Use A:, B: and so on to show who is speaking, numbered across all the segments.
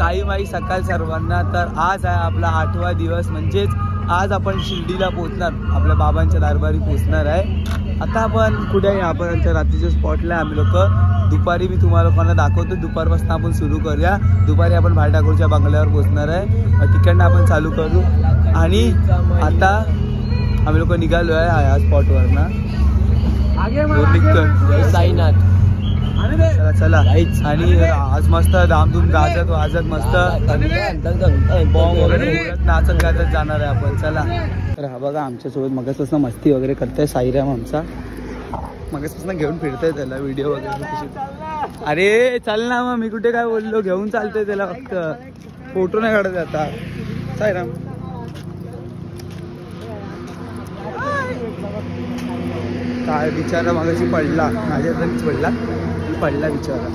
A: साई माई सकाळ सर्वांना. तर आज आहे आपला 8वा दिवस, म्हणजेच आज आपण शिर्डीला पोहोचणार, आपल्या बाबांच्या दरबारी पोहोचणार आहे. आता आपण कुठे आहे, आपण आमच्या रात्रीच्या स्पॉटला आम्ही लोक. दुपारी मी तुम्हाला लोकांना दाखवतो, दुपारपासून आपण सुरू करूया. दुपारी आपण भाई ठाकूरच्या बंगल्यावर पोहोचणार आहे, तिकडनं आपण चालू करू. आणि आता आम्ही लोक निघालो आहे या स्पॉटवर ना, निघतोय साईनाथ. चला चला. आणि आज मस्त धामधूम गाजत वाजत मस्त बॉम्ब वगैरे नाचत गाजत जाणार आहे आपण. चला. तर हा बघा आमच्यासोबत मगापासून मस्ती वगैरे करताय साईराम आमचा, मगापासून घेऊन फिरताय त्याला व्हिडिओ वगैरे. अरे चल ना, मग मी कुठे काय बोललो, घेऊन चालतोय त्याला, फक्त फोटो नाही काढत आता. साईराम काय बिचारा मगाशी पडला, माझ्या हातानेच पडला बिचारा.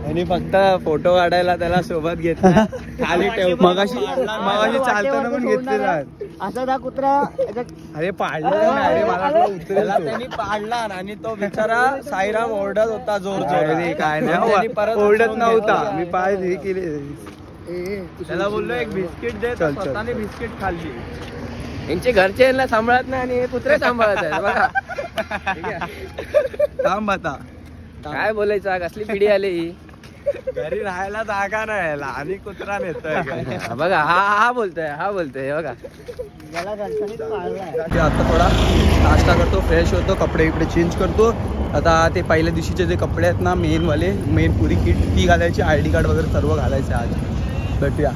A: आणि फक्त फोटो काढायला त्याला सोबत घेतला, खाली ठेव. मगाशी चालताना पण घेतलेला असा कुत्रा. अरे पाडला नाही, अरे मला उतरला त्यांनी पाडला. आणि तो बिचारा साईराम ओरडत होता जोर जोर. काय नाही परत ओरडत नव्हता, मी पाय हे केले. त्याला बोललो एक बिस्किट दे, स्वतःने बिस्किट खाल्ली. यांचे घरचे यांना सांभाळत नाही आणि हे कुत्रे सांभाळत आहेत बघा. थांब आता, काय बोलायचं, कसली पिढी आली ही. घरी राहायला जागा नाही आणि कुत्रा नेतोय बघा. हा बोलतोय बघा. आता थोडा नाश्ता करतो, फ्रेश होतो, कपडे बिपडे चेंज करतो. आता ते पहिल्या दिवशीचे जे कपडे आहेत ना, मेन पुरी किट ती घालायची, ID कार्ड वगैरे सर्व घालायचं. आज भेटूया.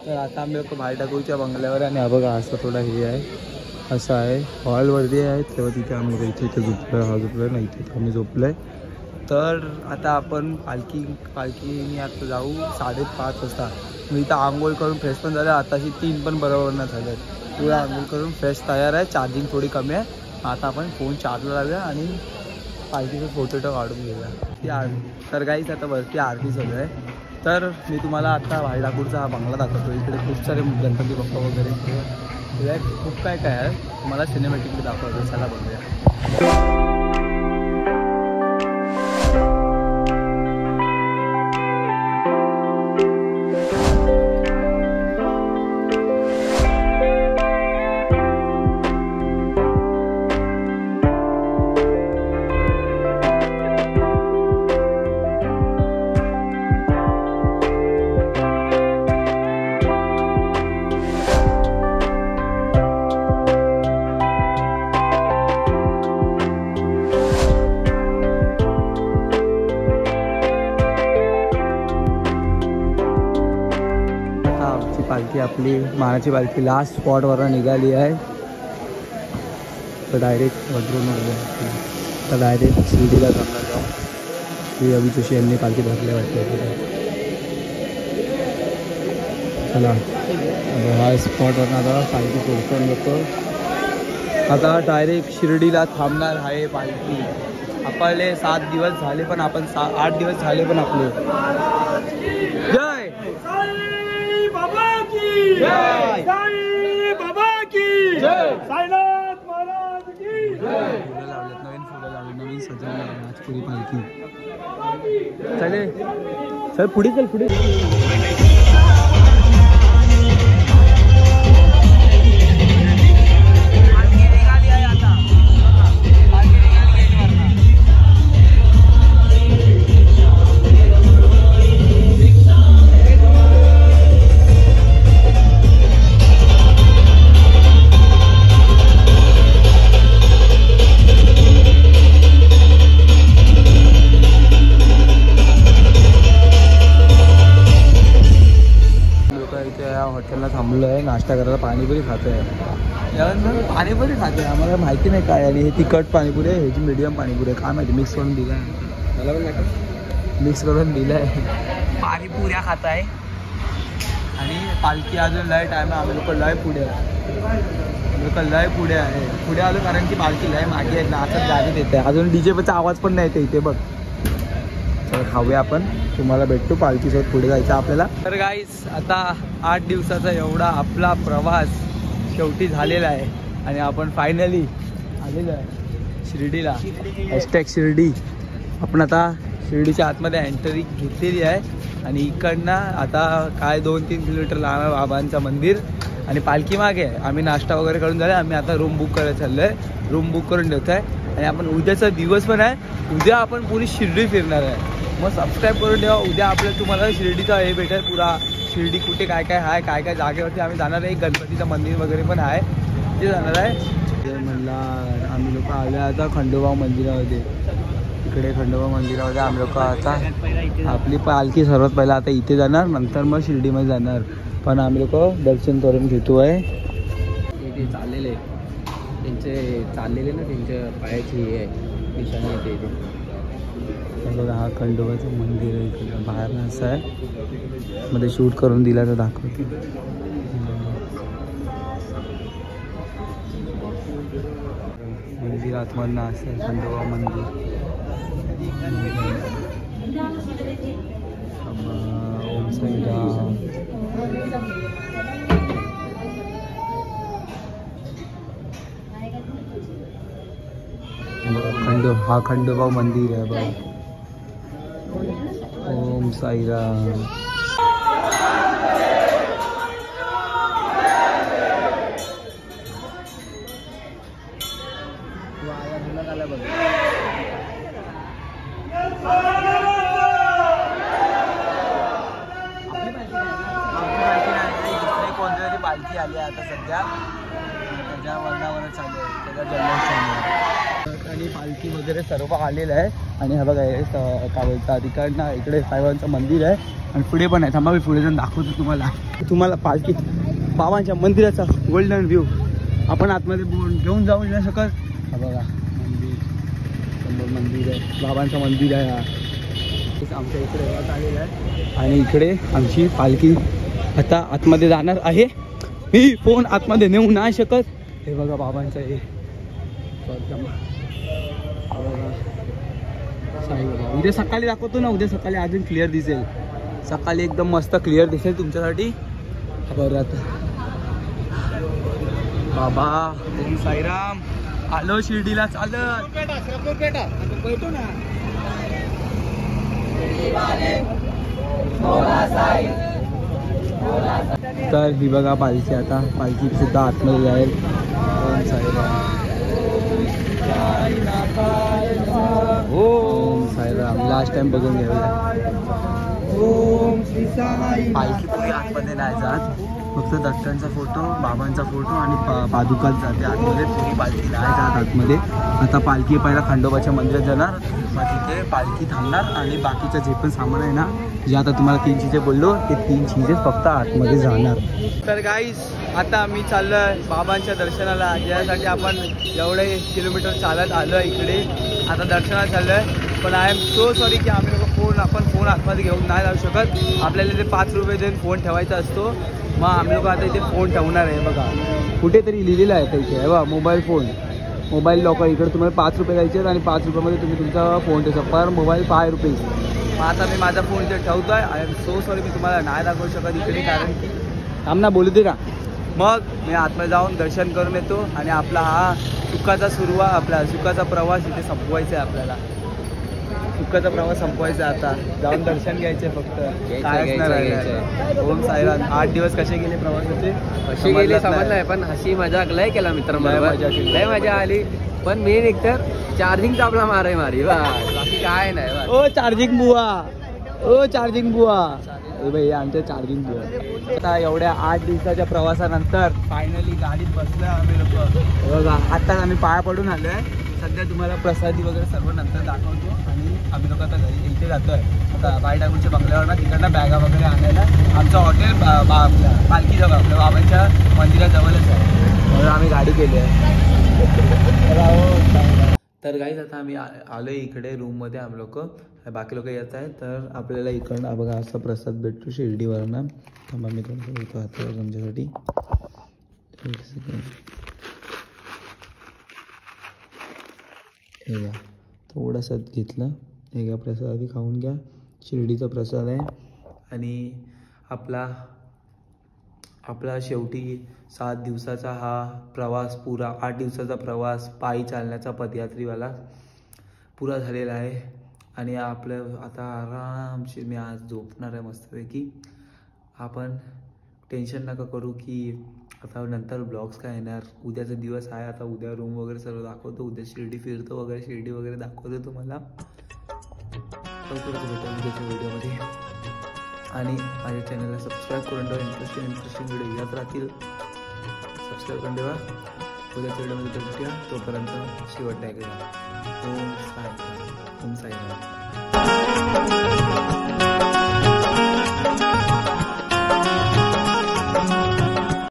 A: तर आता आम्ही लोक भाई ठाकूरच्या बंगल्यावर. आणि हा बघा असं थोडा हे आहे, असं आहे, हॉलवरती आहे. तेव्हा तिथे आम्ही इथे झोपलो, हा झोपलो नाही, इथे आम्ही झोपलोय. तर आता आपण पालखीने आता जाऊ 5:30 वाजता. मी इथं आंघोळ करून फ्रेश पण झालं, आताशी 3 पण बरोबर नाही झालं. पुढे आंघोळ करून फ्रेश तयार आहे. चार्जिंग थोडी कमी आहे. आता आपण फोन चार्जला लावूया आणि पालखीचा फोटो काढून घेऊया. तर काहीच आता वरती आरती चालू आहे. तर मी तुम्हाला आता भाई ठाकूरचा हा बंगला दाखवतो. इकडे खूप सारे गणपती बाप्पा वगैरे खूप काय आहे, तुम्हाला सिनेमॅटिकली दाखवतो. चला बघूया. पालखी आपली मानाची पालखी लास्ट स्पॉटवर निघाली आहे. तर डायरेक्ट वडरून तर डायरेक्ट शिर्डीला जाणार जाऊ. श्री अभि जोशी यांनी पालखी धरले वाटते. चला हा स्पॉटवर आता पालखी पोहोचून जातो. आता डायरेक्ट शिर्डीला थांबणार आहे पालखी. आपले 7 दिवस झाले, पण आपण 8 दिवस झाले पण आपले. जय जय साई बाबा की जय, साईनाथ महाराज की जय. नवीन फुलं लावली, नवीन सजवलं नाचपुरी पालखी. चले चल पुढे, चल पुढे. या हॉटेलला थांबलो आहे नाश्ता करायला. पाणीपुरी खातोय यानंतर पाणीपुरी खातोय. आम्हाला माहिती नाही काय आणि हे तिखट पाणीपुरी आहे, ह्याची मीडियम पाणीपुरी आहे. काय माहिती मिक्स करून दिलं आहे, मला पण नाही मिक्स करून दिलं आहे. पाणीपुऱ्या खात आहे आणि पालखी अजून लय टाईम आहे. आम्ही लोक लय पुढे लय पुढे आहे. पुढे आलो कारण की पालखी लय मागे आहेत ना, असंच गाडीत येते. अजून डीजेचा आवाज पण नाही येते इथे बघ. तर खाऊया आपण, तुम्हाला भेटतो पालखीसोबत. पुढे जायचं आपल्याला. तर गाईस आता 8 दिवसाचा एवढा आपला प्रवास शेवटी झालेला आहे आणि आपण फायनली आलेलो आहे शिर्डीला. हॅशटॅग शिर्डी. आपण आता शिर्डीच्या आतमध्ये एंट्री घेतलेली आहे आणि इकडनं आता काय 2-3 किलोमीटर लांब आहे बाबांचं मंदिर आणि पालखी मागे आहे. आम्ही नाश्ता वगैरे करून झालं. आम्ही आता रूम बुक करायला चाललो आहे. रूम बुक करून ठेवतो आहे आणि आपण उद्याचा दिवस पण आहे. उद्या आपण पुरी शिर्डी फिरणार आहे. मग सबस्क्राईब करून ठेवा. उद्या आपल्याला तुम्हाला शिर्डीचा हे भेटेल पुरा. शिर्डी कुठे काय काय आहे, काय काय जागेवरती आम्ही जाणार आहे. गणपतीचं मंदिर वगैरे पण आहे, ते जाणार आहे. ते म्हणला आम्ही लोक आले आता खंडोबा मंदिरामध्ये. इकडे खंडोबा मंदिरामध्ये आम्ही लोक आता आपली पालखी सर्वात पहिला आता इथे जाणार, नंतर मग शिर्डीमध्ये जाणार. पण आम्ही लोक दर्शन करून घेतो आहे.
B: इथे चाललेले त्यांचे चाललेले ना, त्यांच्या पायाची हे निशाणी येते इथे.
A: बघा हा खंडोबाचं मंदिर आहे. इकडे बाहेर असं आहे, मध्ये शूट करून दिला तर दाखवते. मंदिर आतमधनं असं आहे खंडोबा मंदिर. ओम साईराम. हा खंडोबा मंदिर आहे बघा. ओम साईराम. कोणतरी पालखी आली आता सध्या, त्याच्या वर्णावरच चालू आहे, त्याचा जल्लोष चालू आहे आणि पालखी वगैरे सर्व आलेलं आहे. आणि हा बघा हे काय बोलतात तिकडनं इकडे साईबाबांचं मंदिर आहे आणि पुढे पण आहे. थांबा मी पुढे जाऊन दाखवतो तुम्हाला पालखी बाबांच्या मंदिराचा गोल्डन व्ह्यू. आपण आतमध्ये घेऊन जाऊ नाही शकत. हा बघा मंदिर आहे, बाबांचं मंदिर आहे. हा आमच्या इकडे आलेलं आहे आणि इकडे आमची पालखी आता आतमध्ये जाणार आहे. मी फोन आतमध्ये नेऊ नाही शकत. हे बघा बाबांचं हे साईबाबा. उद्या सकाळी दाखवतो ना, उद्या सकाळी अजून क्लिअर दिसेल. सकाळी एकदम मस्त क्लिअर दिसेल तुमच्यासाठी. बरं आता बाबा ओम साईराम. आलो शिर्डीला चालत. बैठो ना. तर ही बघा पालखी. आता पालखी सुद्धा आतमध्ये जाईल. ओम साईराम. ओम साईराम. लास्ट टाइम बघून घ्यायला. ओम श्री साई. पालखी पुढे आतमध्ये नाही जात, फक्त दत्तांचा फोटो, बाबांचा फोटो आणि पादुकाच जाते आतमध्ये. पुरी पालखी नाही जात आतमध्ये. आता पालखी पहिला खंडोबाच्या मंदिरात जाणार, मग तिथे पालखी थांबणार आणि बाकीचं जे पण सामान आहे ना, जे आता तुम्हाला 3 चीजे बोललो, ते 3 चीजेस फक्त आतमध्ये जाणार. तर गाईस आता मी चाललो आहे बाबांच्या दर्शनाला, ज्यासाठी आपण एवढे किलोमीटर चालत आलो आहे इकडे. आता दर्शनाला चाललो आहे. पण आय एम सो सॉरी की आम्ही लोक फोन आतमध्ये घेऊन नाही जाऊ शकत. आपल्याला इथे 5 रुपये देऊन फोन ठेवायचा असतो. मग आम्ही लोक आता इथे फोन ठेवणार आहे. बघा कुठेतरी लिहिलेलं आहे इथे आहे बघा, मोबाईल लॉकर. इकडे तुम्हाला 5 रुपये द्यायचे आहेत आणि 5 रुपयामध्ये तुम्ही तुमचा फोन ठेवता. पर मोबाईल 5 रुपये. मग आता मी माझा फोन इथे ठेवतो आहे. आय एम सो सॉरी, मी तुम्हाला नाही दाखवू शकत इकडे, कारण की आम्हाला बोलू दे का. मग मी आतमध्ये जाऊन दर्शन करून येतो आणि आपला हा सुखाचा प्रवास इथे संपवायचा आहे. आपल्याला सुखाचा प्रवास संपवायचा आहे. आता जाऊन दर्शन घ्यायचे फक्त. ओम साईराम. 8 दिवस कसे गेले प्रवासाचे,
B: कसे गेले समजलंय, पण हसी मजाक लय केला मित्रांबरोबर. लय मजा आली. पण मेन एक तर चार्जिंगचा आपला मारी बाकी काय नाही.
A: ओ चार्जिंग बुवा. हे आमच्या चार्जिंग दिवस. आता एवढ्या 8 दिवसाच्या प्रवासानंतर फायनली गाडीत बसलोय आम्ही लोक. बघा आत्ताच आम्ही पाया पडून आलोय. सध्या तुम्हाला प्रसादी वगैरे सर्व नंतर दाखवतो आणि आम्ही लोक आता घरी इथे जातोय. आता बायडागूरच्या बंगल्यावर ना तिकडनं बॅगा वगैरे आणायला. आमचं हॉटेल पालखीजवळ आपल्या बाबांच्या मंदिराजवळच आहे म्हणून आम्ही गाडी केली आहे. तर गाईज आता आम्ही आलोय इकडे रूममध्ये. आम्ही लोक बाकी लोक येत आहेत. तर आपल्याला इकडनं बघा असा प्रसाद भेटतो शिर्डीवरनं. थांबा मी तुमचं येतो हातावर तुमच्यासाठी. एक सेकंड. हे घ्या थोडासा घेतला. हे घ्या प्रसाद आधी खाऊन घ्या. शिर्डीचा प्रसाद आहे. आणि आपला शेवटी 7 दिवसाचा हा प्रवास पुरा 8 दिवसाचा प्रवास पायी चालण्याचा पदयात्रीवाला पुरा झालेला आहे. आणि आपलं आता आरामशीर मी आज झोपणार आहे मस्तपैकी. आपण टेन्शन नका करू की आता नंतर ब्लॉग्स काय येणार. उद्याचा दिवस आहे. आता उद्या रूम वगैरे सर्व दाखवतो. उद्या शिर्डी फिरतो वगैरे. शिर्डी वगैरे दाखवतो तुम्हाला उद्याच्या व्हिडिओमध्ये. आणि माझ्या चॅनलला सबस्क्राईब करून ठेवा. इंटरेस्टिंग व्हिडिओ यात राहतील. सबस्क्राईब करून ठेवा. उद्याच्या व्हिडिओमध्ये भेटूया. तोपर्यंत शेवट नाही केला. ओम साई.